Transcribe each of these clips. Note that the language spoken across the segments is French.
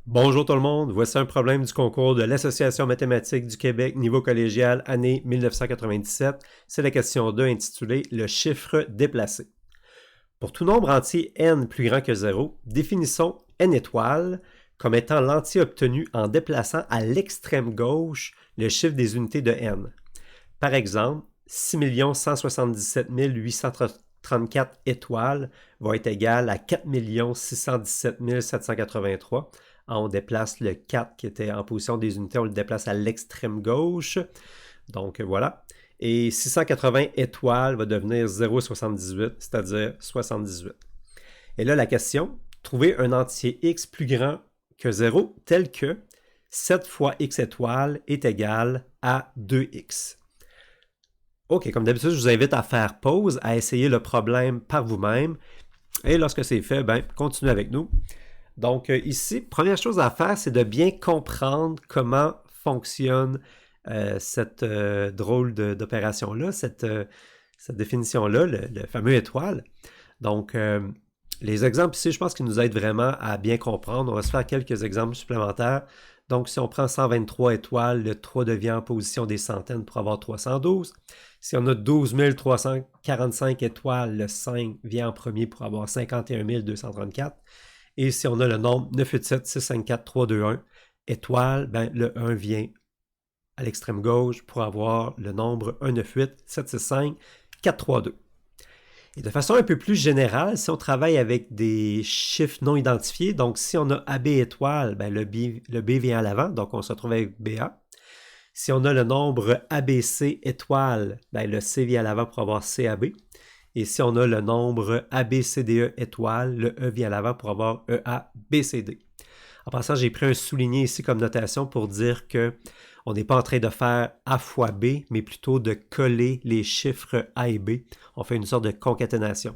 Bonjour tout le monde, voici un problème du concours de l'Association mathématique du Québec niveau collégial année 1997. C'est la question 2 intitulée Le chiffre déplacé. Pour tout nombre entier n plus grand que 0, définissons n étoiles comme étant l'entier obtenu en déplaçant à l'extrême gauche le chiffre des unités de n. Par exemple, 6 177 834 étoiles va être égal à 4 617 783. On déplace le 4 qui était en position des unités, on le déplace à l'extrême gauche. Donc voilà. Et 680 étoiles va devenir 0,78, c'est-à-dire 78. Et là, la question, trouver un entier x plus grand que 0 tel que 7 fois x étoiles est égal à 2x. OK, comme d'habitude, je vous invite à faire pause, à essayer le problème par vous-même. Et lorsque c'est fait, continuez avec nous. Donc ici, première chose à faire, c'est de bien comprendre comment fonctionne cette drôle d'opération-là, cette définition-là, le fameux étoile. Donc, les exemples ici, je pense qu'ils nous aident vraiment à bien comprendre. On va se faire quelques exemples supplémentaires. Donc, si on prend 123 étoiles, le 3 devient en position des centaines pour avoir 312. Si on a 12 345 étoiles, le 5 vient en premier pour avoir 51 234. Et si on a le nombre 987 654 321 étoiles, le 1 vient à l'extrême gauche pour avoir le nombre 198 765 432. Et de façon un peu plus générale, si on travaille avec des chiffres non identifiés, donc si on a AB étoile, le B vient à l'avant, donc on se retrouve avec BA. Si on a le nombre ABC étoile, le C vient à l'avant pour avoir CAB. Et si on a le nombre ABCDE étoile, le E vient à l'avant pour avoir EABCD. En passant, j'ai pris un souligné ici comme notation pour dire que on n'est pas en train de faire A fois B, mais plutôt de coller les chiffres A et B. On fait une sorte de concaténation.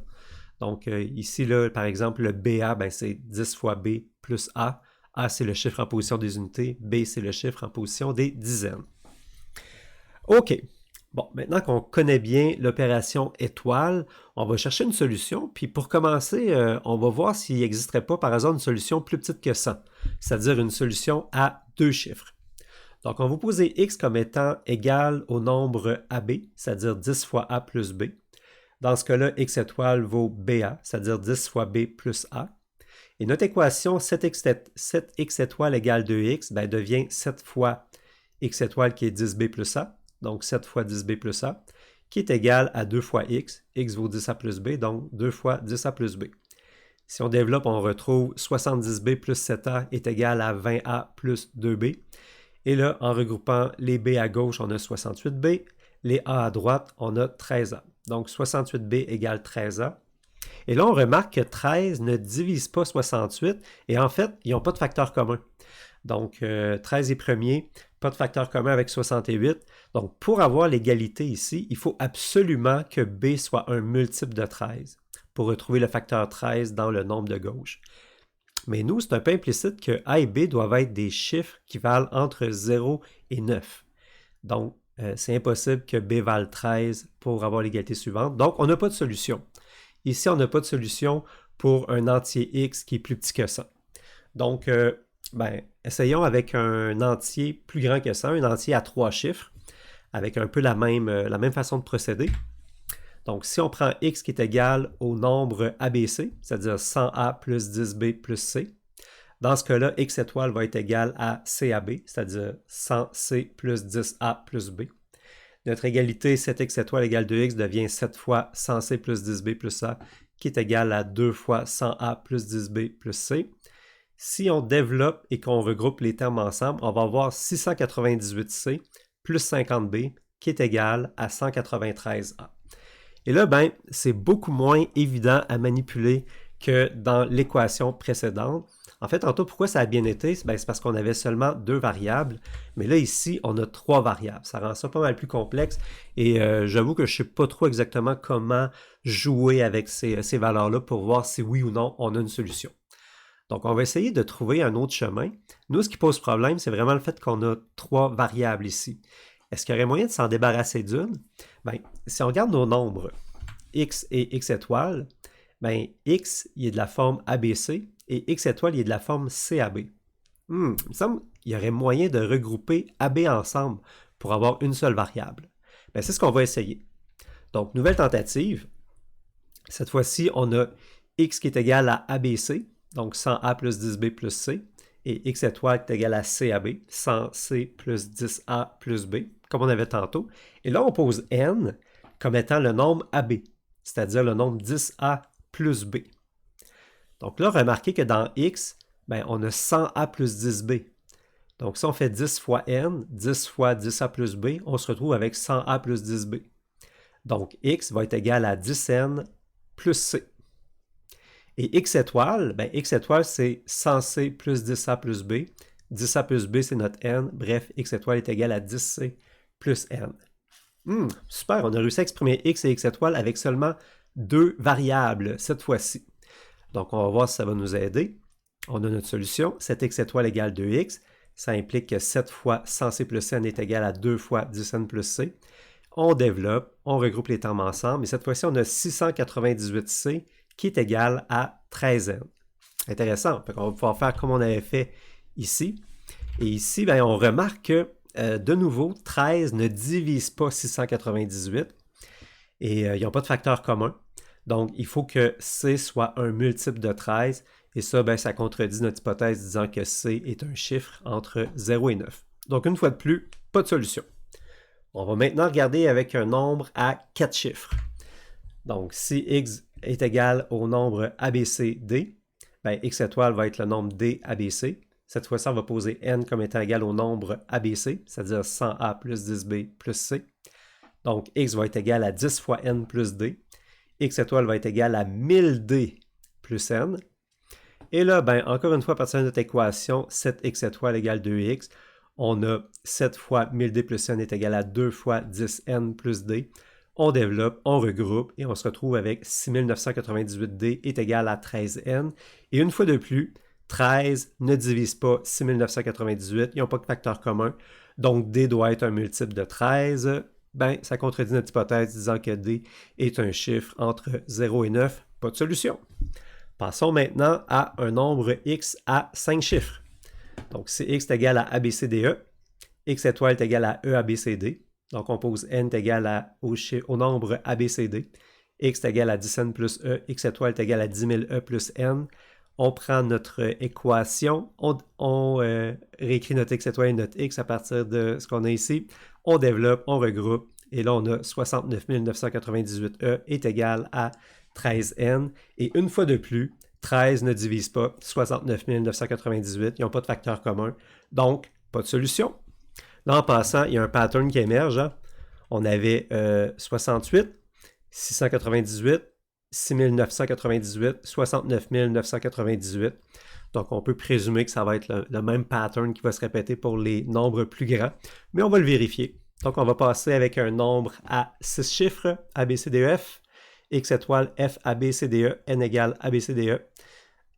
Donc ici, là, par exemple, le BA, c'est 10 fois B plus A. A, c'est le chiffre en position des unités. B, c'est le chiffre en position des dizaines. OK. Bon, maintenant qu'on connaît bien l'opération étoile, on va chercher une solution. Puis pour commencer, on va voir s'il n'existerait pas par hasard une solution plus petite que 100, c'est-à-dire une solution à deux chiffres. Donc, on va vous poser x comme étant égal au nombre AB, c'est-à-dire 10 fois A plus B. Dans ce cas-là, x étoile vaut BA, c'est-à-dire 10 fois B plus A. Et notre équation 7x étoile égale 2x devient 7 fois x étoile qui est 10b plus A, donc 7 fois 10b plus A, qui est égal à 2 fois x vaut 10a plus b, donc 2 fois 10a plus b. Si on développe, on retrouve 70b plus 7a est égal à 20a plus 2b. Et là, en regroupant les b à gauche, on a 68b, les a à droite, on a 13a. Donc 68b égale 13a. Et là, on remarque que 13 ne divise pas 68, et en fait, ils n'ont pas de facteur commun. Donc, 13 est premier, pas de facteur commun avec 68. Donc, pour avoir l'égalité ici, il faut absolument que B soit un multiple de 13 pour retrouver le facteur 13 dans le nombre de gauche. Mais nous, c'est un peu implicite que A et B doivent être des chiffres qui valent entre 0 et 9. Donc, c'est impossible que B vale 13 pour avoir l'égalité suivante. Donc, on n'a pas de solution. Ici, on n'a pas de solution pour un entier x qui est plus petit que ça. Donc, essayons avec un entier plus grand que ça, un entier à 3 chiffres, avec un peu la même façon de procéder. Donc, si on prend x qui est égal au nombre ABC, c'est-à-dire 100a plus 10b plus c, dans ce cas-là, x étoile va être égal à CAB, c'est-à-dire 100c plus 10a plus b. Notre égalité 7x étoile égale 2x devient 7 fois 100c plus 10b plus a, qui est égal à 2 fois 100a plus 10b plus c. Si on développe et qu'on regroupe les termes ensemble, on va avoir 698c plus 50b qui est égal à 193a. Et là, c'est beaucoup moins évident à manipuler que dans l'équation précédente. En fait, tantôt, pourquoi ça a bien été? C'est parce qu'on avait seulement deux variables, mais là, ici, on a trois variables. Ça rend ça pas mal plus complexe et j'avoue que je ne sais pas trop exactement comment jouer avec ces valeurs-là pour voir si oui ou non on a une solution. Donc, on va essayer de trouver un autre chemin. Nous, ce qui pose problème, c'est vraiment le fait qu'on a trois variables ici. Est-ce qu'il y aurait moyen de s'en débarrasser d'une? Si on regarde nos nombres, x et x étoile, x, il est de la forme ABC et x étoile, il est de la forme CAB. Il me semble qu'il y aurait moyen de regrouper AB ensemble pour avoir une seule variable. Ben, c'est ce qu'on va essayer. Donc, nouvelle tentative. Cette fois-ci, on a x qui est égal à ABC, donc 100A plus 10B plus C, et x étoile qui est égal à CAB, 100C plus 10A plus B, comme on avait tantôt. Et là, on pose n comme étant le nombre AB, c'est-à-dire le nombre 10A plus B. Donc là, remarquez que dans x, ben, on a 100A plus 10B. Donc si on fait 10 fois n, 10 fois 10A plus B, on se retrouve avec 100A plus 10B. Donc x va être égal à 10n plus C. Et x étoile, ben x étoile, c'est 100C plus 10A plus B. 10A plus B, c'est notre n. Bref, x étoile est égal à 10C plus n. Super, on a réussi à exprimer x et x étoile avec seulement deux variables cette fois-ci. Donc, on va voir si ça va nous aider. On a notre solution. 7x étoile égale 2x. Ça implique que 7 fois 100C plus n est égal à 2 fois 10n plus c. On développe, on regroupe les termes ensemble. Et cette fois-ci, on a 698C qui est égal à 13n. Intéressant. On va pouvoir faire comme on avait fait ici. Et ici, ben, on remarque que, de nouveau, 13 ne divise pas 698. Et ils n'ont pas de facteur commun. Donc, il faut que C soit un multiple de 13. Et ça, ben, ça contredit notre hypothèse disant que C est un chiffre entre 0 et 9. Donc, une fois de plus, pas de solution. On va maintenant regarder avec un nombre à 4 chiffres. Donc, si x est égal au nombre ABCD, ben, x étoile va être le nombre D ABC. Cette fois-ci, on va poser n comme étant égal au nombre ABC, c'est-à-dire 100A plus 10B plus C. Donc, x va être égal à 10 fois n plus D. X étoile va être égal à 1000D plus n. Et là, ben, encore une fois, à partir de notre équation, 7x étoile égale 2x, on a 7 fois 1000D plus n est égal à 2 fois 10n plus d. On développe, on regroupe et on se retrouve avec 6998D est égal à 13n. Et une fois de plus, 13 ne divise pas 6998, ils n'ont pas de facteur commun. Donc, D doit être un multiple de 13. Ben, ça contredit notre hypothèse disant que D est un chiffre entre 0 et 9. Pas de solution. Passons maintenant à un nombre x à 5 chiffres. Donc, si x est égal à ABCDE, x étoile est égal à EABCD. Donc, on pose n est égal au nombre ABCD. X est égal à 10n plus E, x étoile est égal à 10 000 E plus n. On prend notre équation, on réécrit notre x étoile et notre x à partir de ce qu'on a ici. On développe, on regroupe, et là on a 69 998E est égal à 13n. Et une fois de plus, 13 ne divise pas 69 998, ils n'ont pas de facteur commun, donc pas de solution. Là, en passant, il y a un pattern qui émerge. Hein. On avait 68, 698, 6998, 69 998. Donc, on peut présumer que ça va être le même pattern qui va se répéter pour les nombres plus grands, mais on va le vérifier. Donc, on va passer avec un nombre à 6 chiffres, ABCDEF, x étoile F ABCDE, n égale ABCDE.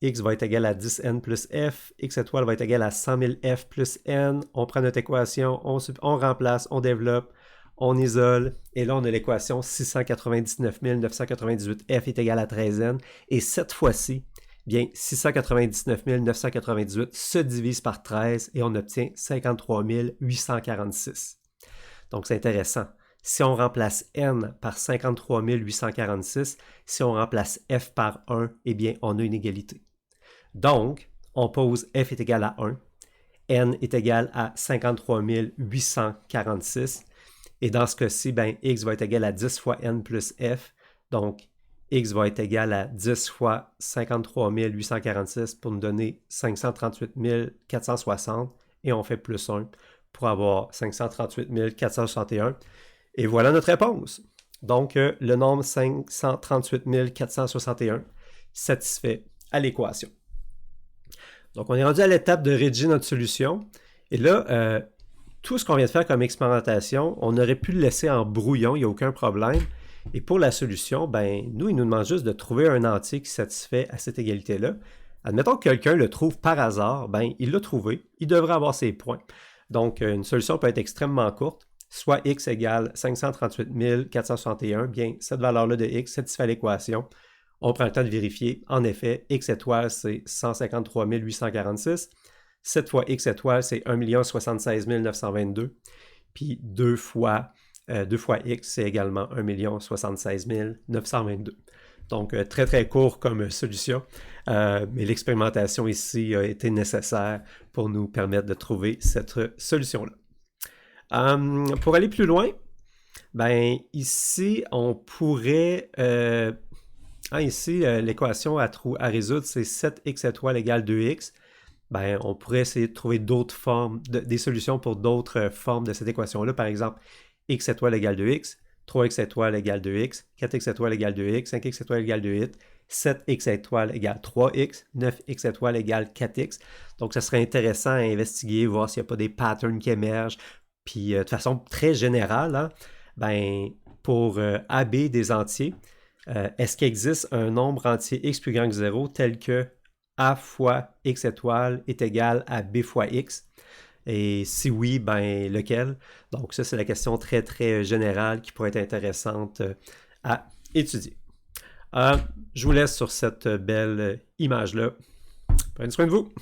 X va être égal à 10n plus f, x étoile va être égal à 100 000 f plus n. On prend notre équation, on remplace, on développe, on isole, et là on a l'équation 699 998 f est égal à 13n, et cette fois-ci, bien 699 998 se divise par 13 et on obtient 53 846. Donc c'est intéressant. Si on remplace n par 53 846, si on remplace f par 1, eh bien on a une égalité. Donc, on pose f est égal à 1, n est égal à 53 846, et dans ce cas-ci, ben, x va être égal à 10 fois n plus f, donc x va être égal à 10 fois 53 846 pour nous donner 538 460, et on fait plus 1 pour avoir 538 461, et voilà notre réponse. Donc, le nombre 538 461 satisfait à l'équation. Donc, on est rendu à l'étape de rédiger notre solution. Et là, tout ce qu'on vient de faire comme expérimentation, on aurait pu le laisser en brouillon, il n'y a aucun problème. Et pour la solution, ben, nous, il nous demande juste de trouver un entier qui satisfait à cette égalité-là. Admettons que quelqu'un le trouve par hasard, ben, il l'a trouvé, il devrait avoir ses points. Donc, une solution peut être extrêmement courte, soit x égale 538 461, bien, cette valeur-là de x satisfait l'équation. On prend le temps de vérifier. En effet, x étoile, c'est 153 846. 7 fois x étoile, c'est 1 076 922. Puis 2 fois x, c'est également 1 076 922. Donc, très, très court comme solution, mais l'expérimentation ici a été nécessaire pour nous permettre de trouver cette solution-là. Pour aller plus loin, ben ici, on pourrait... ici, l'équation à résoudre, c'est 7x étoile égale 2x. Ben, on pourrait essayer de trouver d'autres formes, des solutions pour d'autres formes de cette équation-là. Par exemple, x étoile égale 2x, 3x étoile égale 2x, 4x étoile égale 2x, 5x étoile égale 2x, 7x étoile égale 3x, 9x étoile égale 4x. Donc, ça serait intéressant à investiguer, voir s'il n'y a pas des patterns qui émergent. Puis, de façon très générale, hein, ben, pour AB des entiers, est-ce qu'il existe un nombre entier x plus grand que 0 tel que a fois x étoile est égal à b fois x? Et si oui, ben lequel? Donc ça, c'est la question très, très générale qui pourrait être intéressante à étudier. Je vous laisse sur cette belle image-là. Prenez soin de vous!